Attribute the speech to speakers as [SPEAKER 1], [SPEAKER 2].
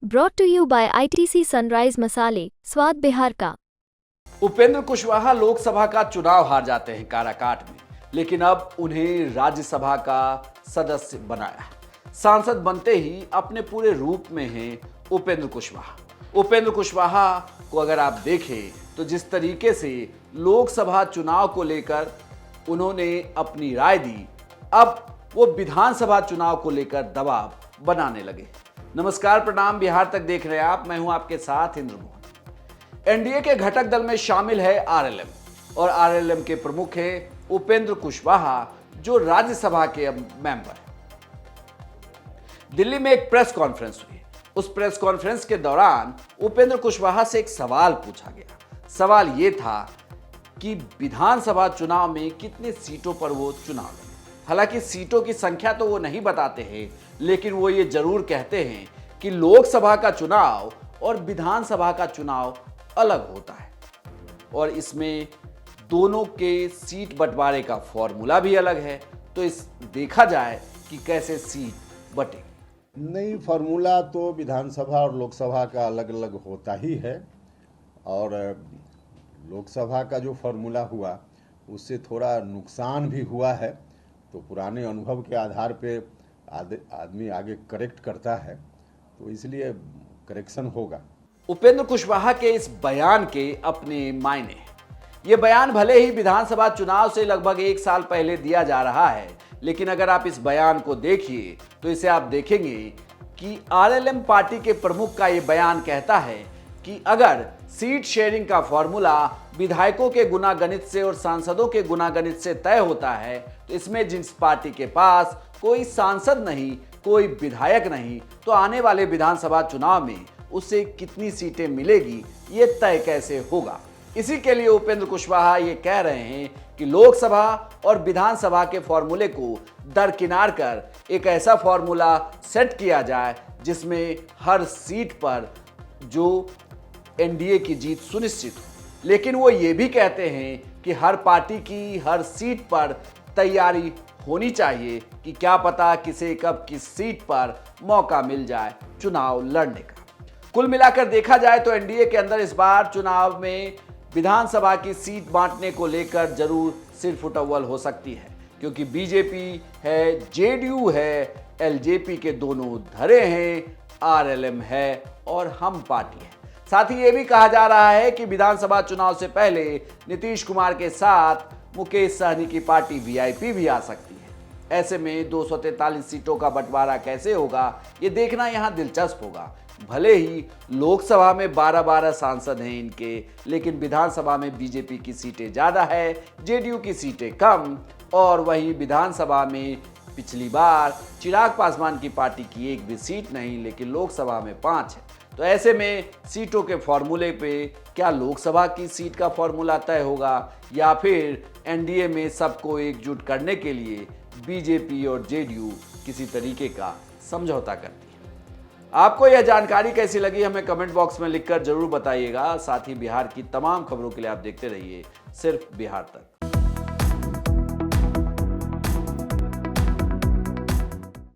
[SPEAKER 1] Brought to you by ITC Sunrise मसाले, स्वाद बिहार का।
[SPEAKER 2] उपेंद्र कुशवाहा लोकसभा का चुनाव हार जाते हैं काराकाट में, लेकिन अब उन्हें राज्यसभा का सदस्य बनाया। सांसद बनते ही अपने पूरे रूप में हैं उपेंद्र कुशवाहा। उपेंद्र कुशवाहा को अगर आप देखें तो जिस तरीके से लोकसभा चुनाव को लेकर उन्होंने अपनी राय दी, अब वो विधानसभा चुनाव को लेकर दबाव बनाने लगे। नमस्कार, प्रणाम, बिहार तक देख रहे हैं आप। मैं हूं आपके साथ इंद्र मोहन। एनडीए के घटक दल में शामिल है आरएलएम और आरएलएम के प्रमुख हैं उपेंद्र कुशवाहा, जो राज्यसभा के मेंबर हैं। दिल्ली में एक प्रेस कॉन्फ्रेंस हुई। उस प्रेस कॉन्फ्रेंस के दौरान उपेंद्र कुशवाहा से एक सवाल पूछा गया। सवाल यह था कि विधानसभा चुनाव में कितने सीटों पर वो चुनाव लड़े। हालांकि सीटों की संख्या तो वो नहीं बताते हैं, लेकिन वो ये जरूर कहते हैं कि लोकसभा का चुनाव और विधानसभा का चुनाव अलग होता है और इसमें दोनों के सीट बंटवारे का फॉर्मूला भी अलग है। तो इस देखा जाए कि कैसे सीट बटे।
[SPEAKER 3] नहीं, फार्मूला तो विधानसभा और लोकसभा का अलग अलग होता ही है और लोकसभा का जो फार्मूला हुआ उससे थोड़ा नुकसान भी हुआ है। तो पुराने अनुभव के आधार पे आदमी आगे करेक्ट करता है, तो इसलिए करेक्शन होगा।
[SPEAKER 2] उपेंद्र कुशवाहा के इस बयान के अपने मायने हैं। ये बयान भले ही विधानसभा चुनाव से लगभग 1 साल पहले दिया जा रहा है, लेकिन अगर आप इस बयान को देखिए तो इसे आप देखेंगे कि आरएलएम पार्टी के प्रमुख का ये बयान कहता है कि अगर सीट शेयरिंग का फॉर्मूला विधायकों के गुणागणित से और सांसदों के गुणागणित से तय होता है, तो इसमें जिस पार्टी के पास कोई सांसद नहीं, कोई विधायक नहीं, तो आने वाले विधानसभा चुनाव में उसे कितनी सीटें मिलेगी ये तय कैसे होगा। इसी के लिए उपेंद्र कुशवाहा ये कह रहे हैं कि लोकसभा और विधानसभा के फॉर्मूले को दरकिनार कर एक ऐसा फॉर्मूला सेट किया जाए जिसमें हर सीट पर जो एनडीए की जीत सुनिश्चित हो। लेकिन वो ये भी कहते हैं कि हर पार्टी की हर सीट पर तैयारी होनी चाहिए कि क्या पता किसे कब किस सीट पर मौका मिल जाए चुनाव लड़ने का। कुल मिलाकर देखा जाए तो एनडीए के अंदर इस बार चुनाव में विधानसभा की सीट बांटने को लेकर जरूर सिरफुटअव्वल हो सकती है, क्योंकि बीजेपी है, जेडीयू है, एलजेपी के दोनों धड़े हैं, आरएलएम है और हम पार्टी है। साथ ही ये भी कहा जा रहा है कि विधानसभा चुनाव से पहले नीतीश कुमार के साथ मुकेश सहनी की पार्टी वीआईपी भी आ सकती है। ऐसे में 243 सीटों का बंटवारा कैसे होगा ये देखना यहाँ दिलचस्प होगा। भले ही लोकसभा में 12-12 सांसद हैं इनके, लेकिन विधानसभा में बीजेपी की सीटें ज़्यादा है, जेडीयू की सीटें कम, और वहीं विधानसभा में पिछली बार चिराग पासवान की पार्टी की एक भी सीट नहीं, लेकिन लोकसभा में 5 है। तो ऐसे में सीटों के फॉर्मूले पे क्या लोकसभा की सीट का फॉर्मूला तय होगा या फिर एनडीए में सबको एकजुट करने के लिए बीजेपी और जेडीयू किसी तरीके का समझौता करती है। आपको यह जानकारी कैसी लगी हमें कमेंट बॉक्स में लिखकर जरूर बताइएगा। साथ ही बिहार की तमाम खबरों के लिए आप देखते रहिए सिर्फ बिहार तक।